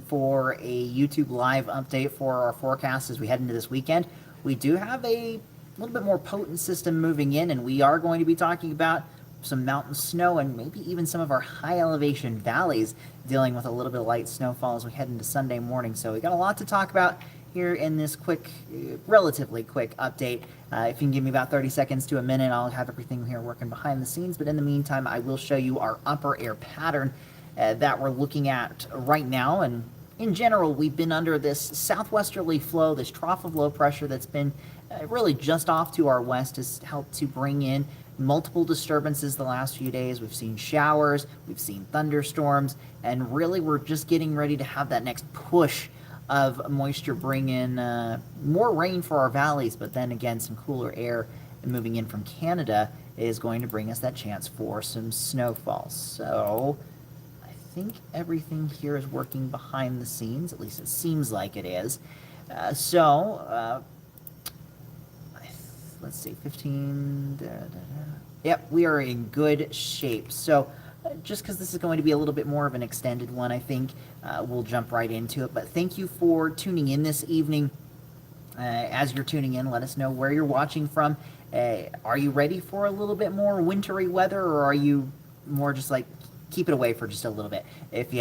for a YouTube live update for our forecast as we head into this weekend. We do have a little bit more potent system moving in, and we are going to be talking about some mountain snow and maybe even some of our high elevation valleys dealing with a little bit of light snowfall as we head into Sunday morning. So we got a lot to talk about here in this quick, relatively quick update. If you can give me about 30 seconds to a minute, I'll have everything here working behind the scenes. But in the meantime, I will show you our upper air pattern that we're looking at right now. And in general, we've been under this southwesterly flow, this trough of low pressure that's been really just off to our west, has helped to bring in multiple disturbances the last few days. We've seen showers, we've seen thunderstorms, and really we're just getting ready to have that next push of moisture bring in more rain for our valleys, but then again, some cooler air moving in from Canada is going to bring us that chance for some snowfall. So I think everything here is working behind the scenes, at least it seems like it is. Let's see, 15, Yep, we are in good shape. So just because this is going to be a little bit more of an extended one, I think we'll jump right into it. But thank you for tuning in this evening. As you're tuning in, let us know where you're watching from. Are you ready for a little bit more wintry weather, or are you more just like keep it away for just a little bit? If you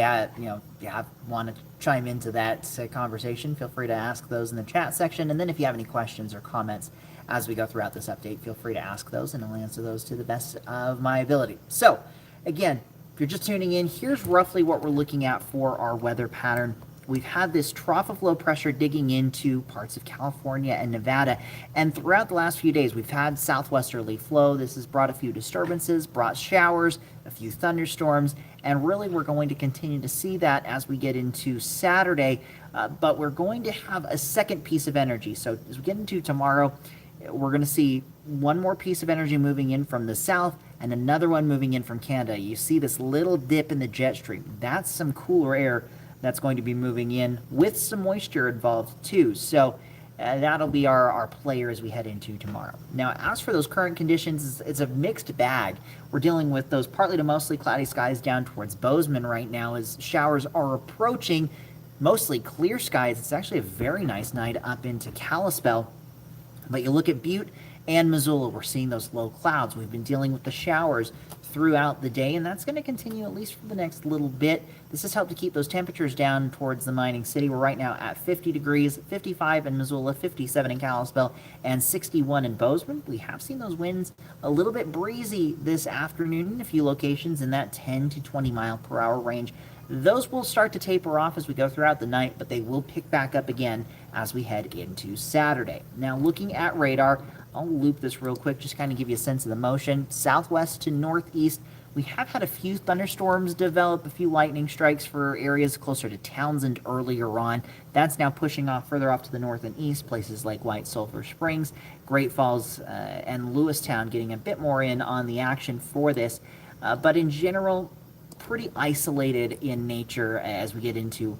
want to chime into that conversation, feel free to ask those in the chat section. And then if you have any questions or comments as we go throughout this update, feel free to ask those, and I'll answer those to the best of my ability. So again, if you're just tuning in, here's roughly what we're looking at for our weather pattern. We've had this trough of low pressure digging into parts of California and Nevada, and throughout the last few days, we've had southwesterly flow. This has brought a few disturbances, brought showers, a few thunderstorms, and really we're going to continue to see that as we get into Saturday, but we're going to have a second piece of energy. So as we get into tomorrow, we're going to see one more piece of energy moving in from the south and another one moving in from Canada. You see this little dip in the jet stream. That's some cooler air that's going to be moving in with some moisture involved too. So that'll be our player as we head into tomorrow. Now, as for those current conditions, it's a mixed bag. We're dealing with those partly to mostly cloudy skies down towards Bozeman right now as showers are approaching. Mostly clear skies. It's actually a very nice night up into Kalispell. But you look at Butte and Missoula, we're seeing those low clouds. We've been dealing with the showers throughout the day, and that's going to continue at least for the next little bit. This has helped to keep those temperatures down towards the mining city. We're right now at 50 degrees, 55 in Missoula, 57 in Kalispell, and 61 in Bozeman. We have seen those winds a little bit breezy this afternoon in a few locations in that 10 to 20 mile per hour range. Those will start to taper off as we go throughout the night, but they will pick back up again as we head into Saturday. Now, looking at radar, I'll loop this real quick, just kind of give you a sense of the motion. Southwest to northeast, we have had a few thunderstorms develop, a few lightning strikes for areas closer to Townsend earlier on. That's now pushing off further off to the north and east, places like White Sulphur Springs, Great Falls, and Lewistown getting a bit more in on the action for this. But in general, pretty isolated in nature as we get into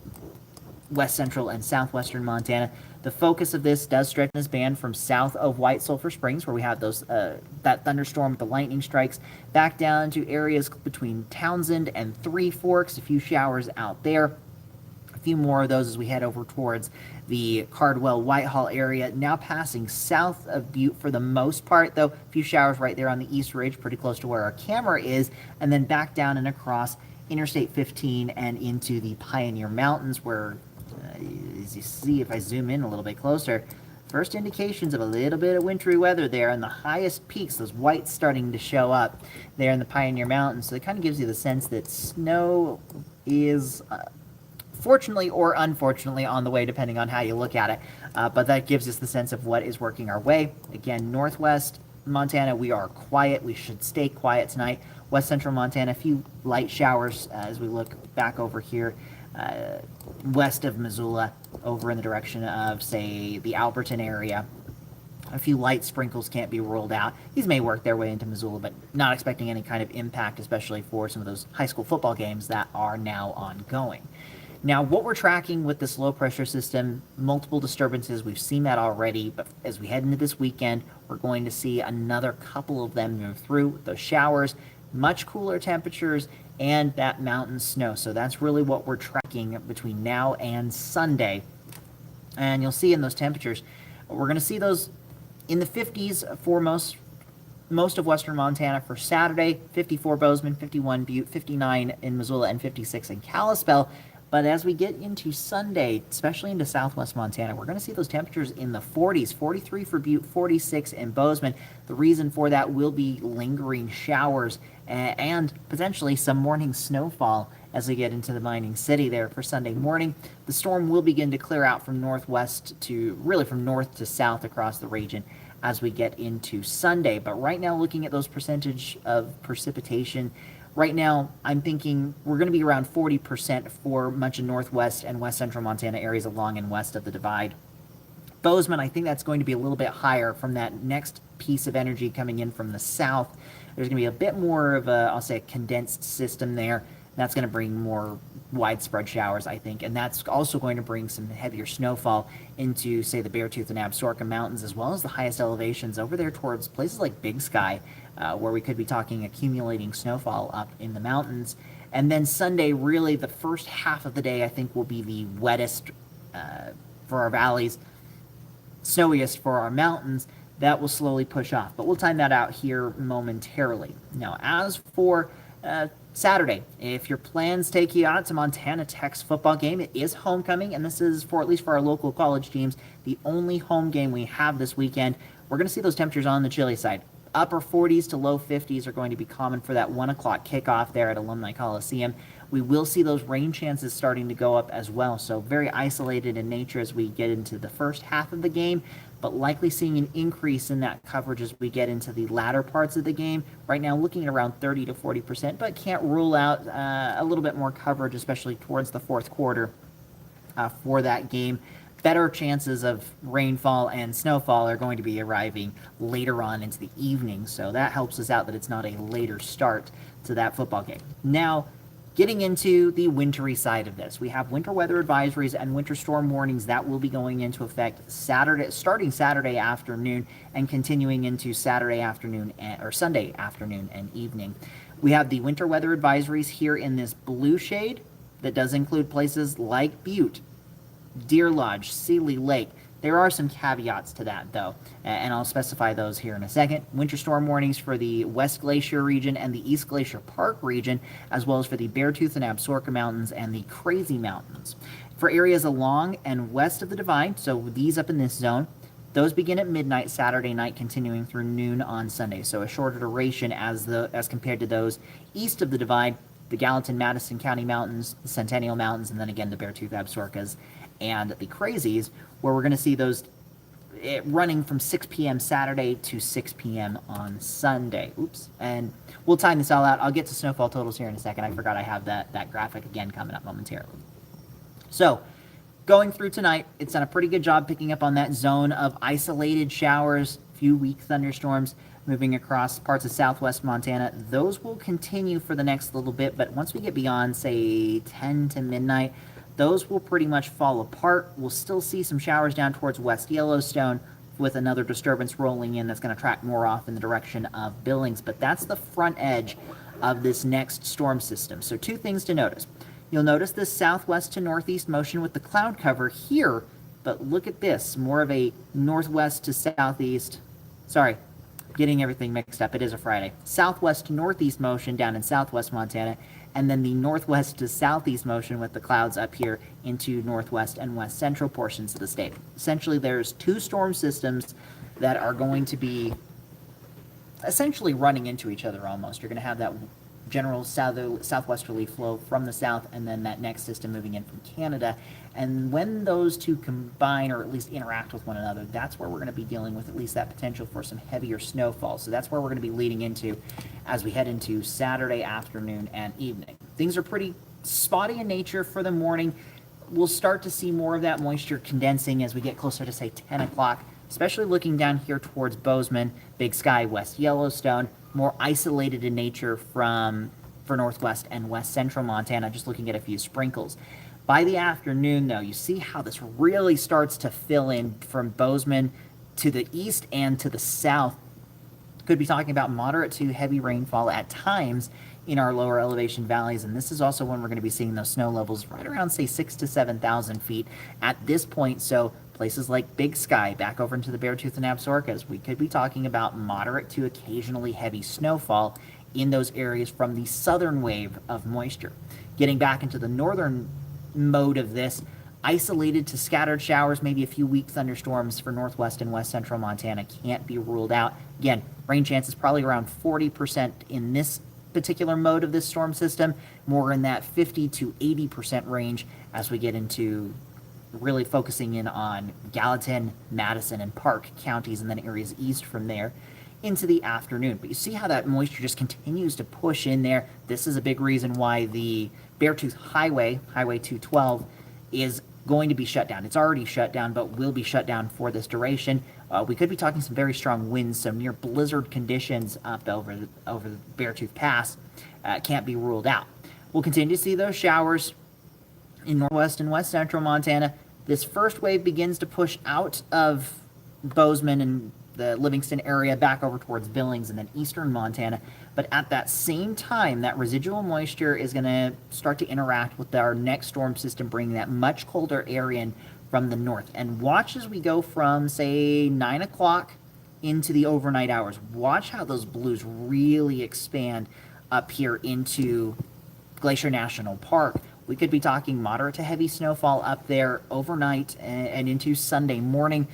west central and southwestern Montana. The focus of this does stretch this band from south of White Sulphur Springs, where we have those that thunderstorm with the lightning strikes, back down to areas between Townsend and Three Forks, a few showers out there. A few more of those as we head over towards the Cardwell-Whitehall area, now passing south of Butte for the most part, though a few showers right there on the East Ridge, pretty close to where our camera is, and then back down and across Interstate 15 and into the Pioneer Mountains, where, as you see, if I zoom in a little bit closer, first indications of a little bit of wintry weather there, and the highest peaks, those whites starting to show up there in the Pioneer Mountains. So it kind of gives you the sense that snow is fortunately or unfortunately on the way, depending on how you look at it. But that gives us the sense of what is working our way. Again, northwest Montana, we are quiet. We should stay quiet tonight. West central Montana, a few light showers as we look back over here west of Missoula, over in the direction of, say, the Alberton area. A few light sprinkles can't be ruled out. These may work their way into Missoula, but not expecting any kind of impact, especially for some of those high school football games that are now ongoing. Now, what we're tracking with this low-pressure system, multiple disturbances, we've seen that already, but as we head into this weekend, we're going to see another couple of them move through. Those showers, much cooler temperatures, and that mountain snow. So that's really what we're tracking between now and Sunday. And you'll see in those temperatures, we're going to see those in the 50s for most of western Montana for Saturday, 54 Bozeman, 51 Butte, 59 in Missoula, and 56 in Kalispell. But as we get into Sunday, especially into southwest Montana, we're going to see those temperatures in the 40s, 43 for Butte, 46 in Bozeman. The reason for that will be lingering showers and potentially some morning snowfall as we get into the mining city there for Sunday morning. The storm will begin to clear out from northwest to really from north to south across the region as we get into Sunday. But right now, looking at those percentage of precipitation, right now, I'm thinking we're going to be around 40% for much of northwest and west central Montana areas along and west of the divide. Bozeman, I think that's going to be a little bit higher from that next piece of energy coming in from the south. There's going to be a bit more of a, I'll say, a condensed system there. That's going to bring more widespread showers, I think, and that's also going to bring some heavier snowfall into, say, the Beartooth and Absaroka Mountains, as well as the highest elevations over there towards places like Big Sky, where we could be talking accumulating snowfall up in the mountains. And then Sunday, really the first half of the day, I think, will be the wettest for our valleys, snowiest for our mountains. That will slowly push off, but we'll time that out here momentarily. Now, as for Saturday, if your plans take you out to Montana Tech's football game, it is homecoming, and this is, for at least for our local college teams, the only home game we have this weekend. We're going to see those temperatures on the chilly side. Upper 40s to low 50s are going to be common for that 1 o'clock kickoff there at Alumni Coliseum. We will see those rain chances starting to go up as well, so very isolated in nature as we get into the first half of the game, but likely seeing an increase in that coverage as we get into the latter parts of the game. Right now, looking at around 30 to 40%, but can't rule out a little bit more coverage, especially towards the fourth quarter for that game. Better chances of rainfall and snowfall are going to be arriving later on into the evening, so that helps us out that it's not a later start to that football game. Now, getting into the wintry side of this, we have winter weather advisories and winter storm warnings that will be going into effect starting Saturday afternoon and continuing into Saturday afternoon or Sunday afternoon and evening. We have the winter weather advisories here in this blue shade that does include places like Butte, Deer Lodge, Seeley Lake. There are some caveats to that, though, and I'll specify those here in a second. Winter storm warnings for the West Glacier region and the East Glacier Park region, as well as for the Beartooth and Absaroka Mountains and the Crazy Mountains. For areas along and west of the divide, so these up in this zone, those begin at midnight Saturday night, continuing through noon on Sunday, so a shorter duration as compared to those east of the divide, the Gallatin, Madison County Mountains, the Centennial Mountains, and then again the Beartooth, Absarokas, and the Crazies, where we're going to see those running from 6 p.m. Saturday to 6 p.m. on Sunday. Oops. And we'll time this all out. I'll get to snowfall totals here in a second. I forgot I have that graphic again coming up momentarily. So, going through tonight, it's done a pretty good job picking up on that zone of isolated showers, few weak thunderstorms moving across parts of southwest Montana. Those will continue for the next little bit, but once we get beyond, say, 10 to midnight, those will pretty much fall apart. We'll still see some showers down towards West Yellowstone with another disturbance rolling in that's going to track more off in the direction of Billings, but that's the front edge of this next storm system. So two things to notice. You'll notice this southwest to northeast motion with the cloud cover here, but look at this, more of a northwest to southeast, sorry, getting everything mixed up, it is a Friday. Southwest to northeast motion down in southwest Montana, and then the northwest to southeast motion with the clouds up here into northwest and west central portions of the state. Essentially, there's two storm systems that are going to be essentially running into each other almost. You're going to have that general southwesterly flow from the south, and then that next system moving in from Canada. And when those two combine, or at least interact with one another, that's where we're going to be dealing with at least that potential for some heavier snowfall. So that's where we're going to be leading into as we head into Saturday afternoon and evening. Things are pretty spotty in nature for the morning. We'll start to see more of that moisture condensing as we get closer to, say, 10 o'clock, especially looking down here towards Bozeman, Big Sky, West Yellowstone, more isolated in nature for northwest and west central Montana, just looking at a few sprinkles. By the afternoon, though, you see how this really starts to fill in from Bozeman to the east and to the south. Could be talking about moderate to heavy rainfall at times in our lower elevation valleys, and this is also when we're going to be seeing those snow levels right around, say, 6,000 to 7,000 feet at this point. So places like Big Sky, back over into the Beartooth and Absarokas, we could be talking about moderate to occasionally heavy snowfall in those areas from the southern wave of moisture. Getting back into the northern mode of this, isolated to scattered showers, maybe a few weak thunderstorms for northwest and west central Montana can't be ruled out. Again, rain chances probably around 40% in this particular mode of this storm system, more in that 50 to 80% range as we get into really focusing in on Gallatin, Madison, and Park counties, and then areas east from there into the afternoon. But you see how that moisture just continues to push in there. This is a big reason why the Beartooth Highway, Highway 212, is going to be shut down. It's already shut down, but will be shut down for this duration. We could be talking some very strong winds, some near blizzard conditions up over the Beartooth Pass. Can't be ruled out. We'll continue to see those showers in northwest and west central Montana. This first wave begins to push out of Bozeman and the Livingston area back over towards Billings and then eastern Montana. But at that same time, that residual moisture is going to start to interact with our next storm system, bringing that much colder air in from the north. And watch as we go from, say, 9 o'clock into the overnight hours. Watch how those blues really expand up here into Glacier National Park. We could be talking moderate to heavy snowfall up there overnight and into Sunday morning.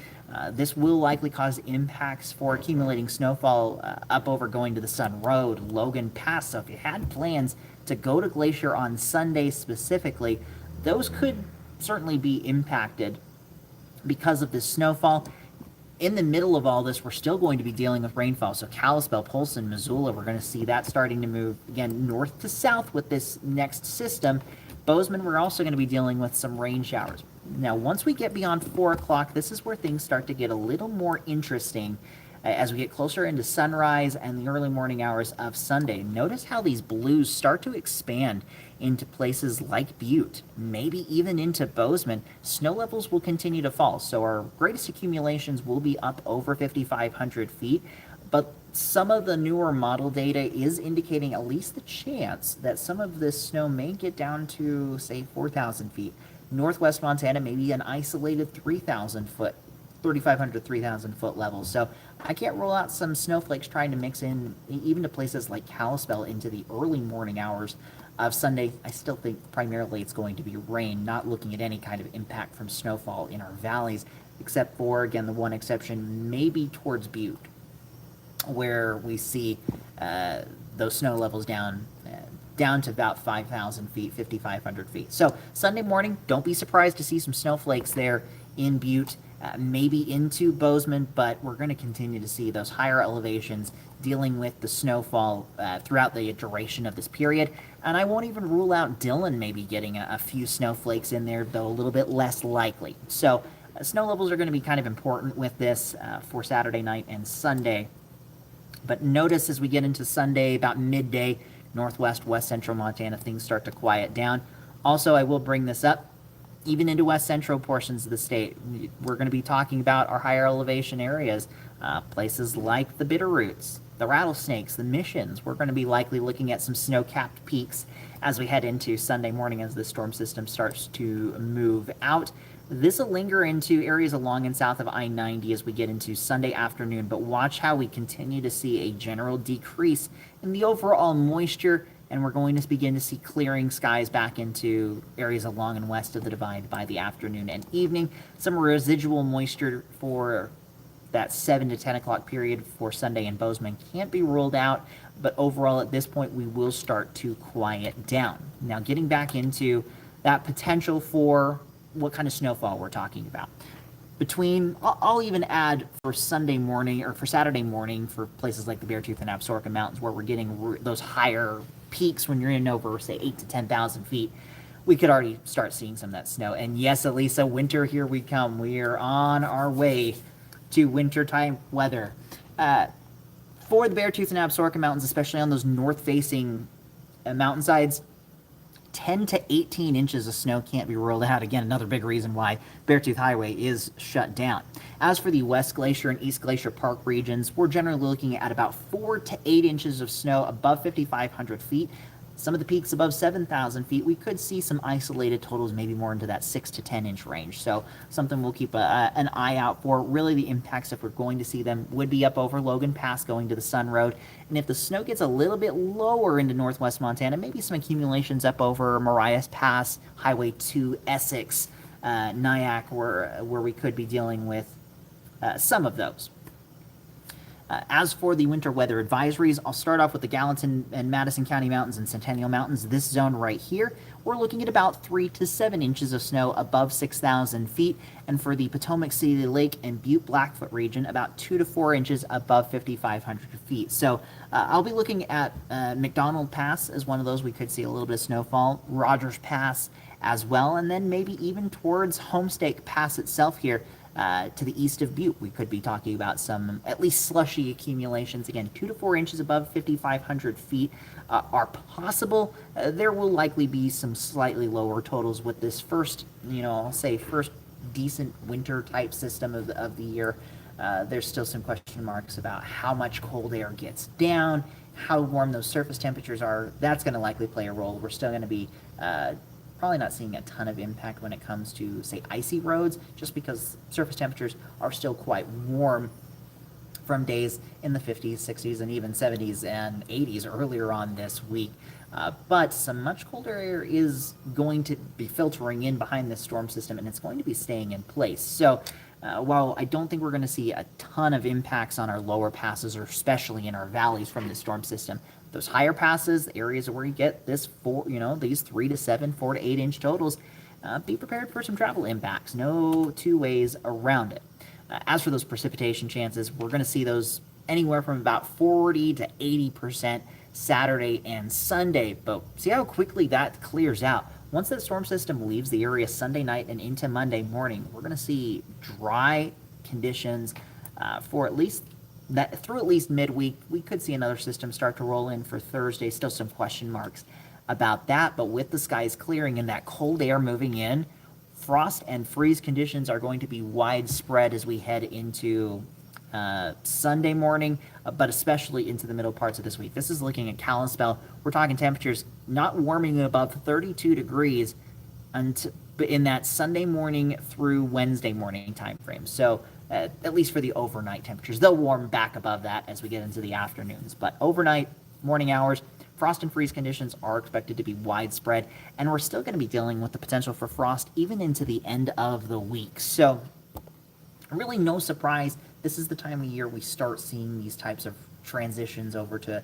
This will likely cause impacts for accumulating snowfall up over going to the Sun Road, Logan Pass. So if you had plans to go to Glacier on Sunday specifically, those could certainly be impacted because of this snowfall. In the middle of all this, we're still going to be dealing with rainfall. So Kalispell, Polson, Missoula, we're going to see that starting to move, again, north to south with this next system. Bozeman, we're also going to be dealing with some rain showers. Now, once we get beyond 4 o'clock, this is where things start to get a little more interesting as we get closer into sunrise and the early morning hours of Sunday. Notice how these blues start to expand into places like Butte, maybe even into Bozeman. Snow levels will continue to fall, so our greatest accumulations will be up over 5,500 feet, but some of the newer model data is indicating at least the chance that some of this snow may get down to, say, 4,000 feet. Northwest Montana, maybe an isolated 3,000 foot, 3,500, 3,000 foot level. So I can't rule out some snowflakes trying to mix in even to places like Kalispell into the early morning hours of Sunday. I still think primarily it's going to be rain, not looking at any kind of impact from snowfall in our valleys, except for, again, the one exception, maybe towards Butte, where we see those snow levels down to about 5,000 feet, 5,500 feet. So Sunday morning, don't be surprised to see some snowflakes there in Butte, maybe into Bozeman, but we're going to continue to see those higher elevations dealing with the snowfall throughout the duration of this period. And I won't even rule out Dillon maybe getting a few snowflakes in there, though a little bit less likely. So snow levels are going to be kind of important with this for Saturday night and Sunday. But notice as we get into Sunday, about midday, northwest, west central Montana, things start to quiet down. Also, I will bring this up, even into west central portions of the state, we're going to be talking about our higher elevation areas, places like the Bitterroots, the Rattlesnakes, the Missions. We're going to be likely looking at some snow-capped peaks as we head into Sunday morning as the storm system starts to move out. This will linger into areas along and south of I-90 as we get into Sunday afternoon, but watch how we continue to see a general decrease in the overall moisture, and we're going to begin to see clearing skies back into areas along and west of the divide by the afternoon and evening. Some residual moisture for that 7 to 10 o'clock period for Sunday in Bozeman can't be ruled out, but overall at this point we will start to quiet down. Now, getting back into that potential for what kind of snowfall we're talking about. I'll even add for Sunday morning or for Saturday morning for places like the Beartooth and Absaroka Mountains where we're getting those higher peaks when you're in over, say, 8 to 10,000 feet. We could already start seeing some of that snow. And yes, Elisa, winter, here we come. We are on our way to wintertime weather. For the Beartooth and Absaroka Mountains, especially on those north-facing mountainsides, 10 to 18 inches of snow can't be ruled out. Again, another big reason why Beartooth Highway is shut down. As for the West Glacier and East Glacier Park regions, we're generally looking at about 4 to 8 inches of snow above 5,500 feet. Some of the peaks above 7,000 feet, we could see some isolated totals, maybe more into that 6 to 10 inch range. So something we'll keep an eye out for. Really, the impacts, if we're going to see them, would be up over Logan Pass going to the Sun Road. And if the snow gets a little bit lower into northwest Montana, maybe some accumulations up over Marias Pass, Highway 2, Essex, Nyack, where we could be dealing with some of those. As for the winter weather advisories, I'll start off with the Gallatin and Madison County Mountains and Centennial Mountains. This zone right here, we're looking at about 3 to 7 inches of snow above 6,000 feet. And for the Potomac City Lake and Butte Blackfoot region, about 2 to 4 inches above 5,500 feet. So I'll be looking at McDonald Pass as one of those. We could see a little bit of snowfall. Rogers Pass as well. And then maybe even towards Homestake Pass itself here. To the east of Butte, we could be talking about some at least slushy accumulations. Again, 2 to 4 inches above 5,500 feet are possible. There will likely be some slightly lower totals with this first, I'll say first decent winter type system of the year. There's still some question marks about how much cold air gets down, how warm those surface temperatures are. That's going to likely play a role. We're still going to be probably not seeing a ton of impact when it comes to, say, icy roads, just because surface temperatures are still quite warm from days in the 50s, 60s, and even 70s and 80s earlier on this week. But some much colder air is going to be filtering in behind this storm system, and it's going to be staying in place. So while I don't think we're going to see a ton of impacts on our lower passes, or especially in our valleys from the storm system, those higher passes, the areas where you get this these 3 to 7, 4 to 8 inch totals, be prepared for some travel impacts. No two ways around it. As for those precipitation chances, we're going to see those anywhere from about 40 to 80% Saturday and Sunday. But see how quickly that clears out. Once that storm system leaves the area Sunday night and into Monday morning, we're going to see dry conditions for at least through at least midweek. We could see another system start to roll in for Thursday. Still some question marks about that, but with the skies clearing and that cold air moving in, frost and freeze conditions are going to be widespread as we head into Sunday morning, but especially into the middle parts of this week. This is looking at Kalispell. We're talking temperatures not warming above 32 degrees in that Sunday morning through Wednesday morning time frame. So at least for the overnight temperatures, they'll warm back above that as we get into the afternoons. But overnight, morning hours, frost and freeze conditions are expected to be widespread, and we're still going to be dealing with the potential for frost even into the end of the week. So really no surprise, this is the time of year we start seeing these types of transitions over to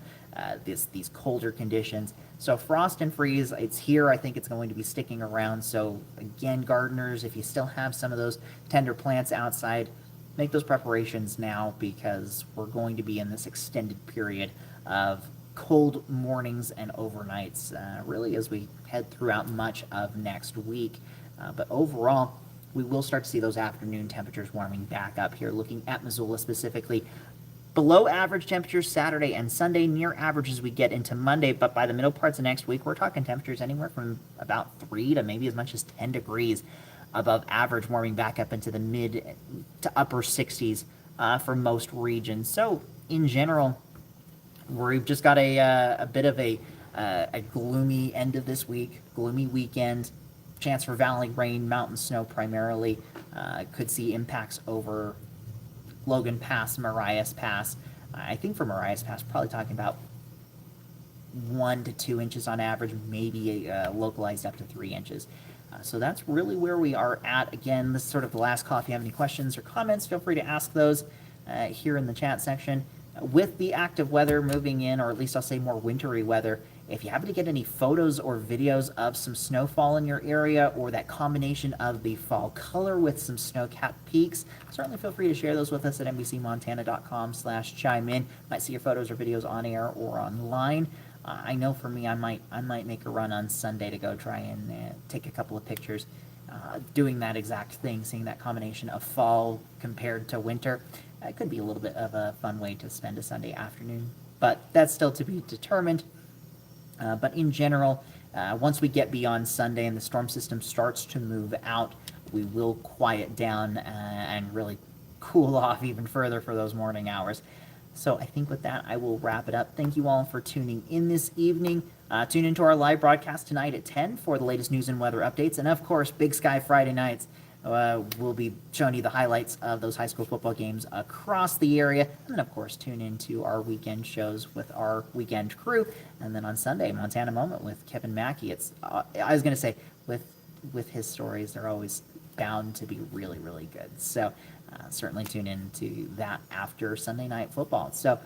these colder conditions. So frost and freeze, it's here. I think it's going to be sticking around. So again, gardeners, if you still have some of those tender plants outside, make those preparations now, because we're going to be in this extended period of cold mornings and overnights, really as we head throughout much of next week. But overall, we will start to see those afternoon temperatures warming back up here, looking at Missoula specifically. Below average temperatures Saturday and Sunday, near average as we get into Monday, but by the middle parts of next week, we're talking temperatures anywhere from about 3 to maybe as much as 10 degrees above average, warming back up into the mid to upper 60s for most regions. So in general, we've just got a bit of a gloomy end of this week, gloomy weekend, chance for valley rain, mountain snow primarily. Could see impacts over Logan Pass, Marias Pass. I think for Marias Pass, probably talking about 1 to 2 inches on average, maybe localized up to 3 inches. So that's really where we are at. Again, this is sort of the last call. If you have any questions or comments, feel free to ask those here in the chat section. With the active weather moving in, or at least I'll say more wintry weather, if you happen to get any photos or videos of some snowfall in your area, or that combination of the fall color with some snow-capped peaks, certainly feel free to share those with us at nbcmontana.com/chime in. Might see your photos or videos on air or online. I know for me, I might make a run on Sunday to go try and take a couple of pictures doing that exact thing, seeing that combination of fall compared to winter. It could be a little bit of a fun way to spend a Sunday afternoon, but that's still to be determined. But in general, once we get beyond Sunday and the storm system starts to move out, we will quiet down and really cool off even further for those morning hours. So I think with that, I will wrap it up. Thank you all for tuning in this evening. Tune into our live broadcast tonight at 10 for the latest news and weather updates. And of course, Big Sky Friday nights. We'll be showing you the highlights of those high school football games across the area. And then, of course, tune into our weekend shows with our weekend crew. And then on Sunday, Montana Moment with Kevin Mackey. It's I was going to say, with his stories, they're always bound to be really, really good. So certainly tune into that after Sunday Night Football. So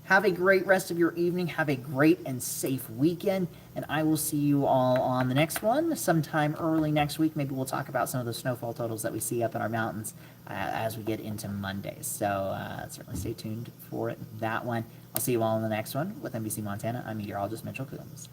have a great rest of your evening. Have a great and safe weekend. And I will see you all on the next one sometime early next week. Maybe we'll talk about some of the snowfall totals that we see up in our mountains as we get into Monday. So certainly stay tuned for that one. I'll see you all in the next one with NBC Montana. I'm meteorologist Mitchell Coombs.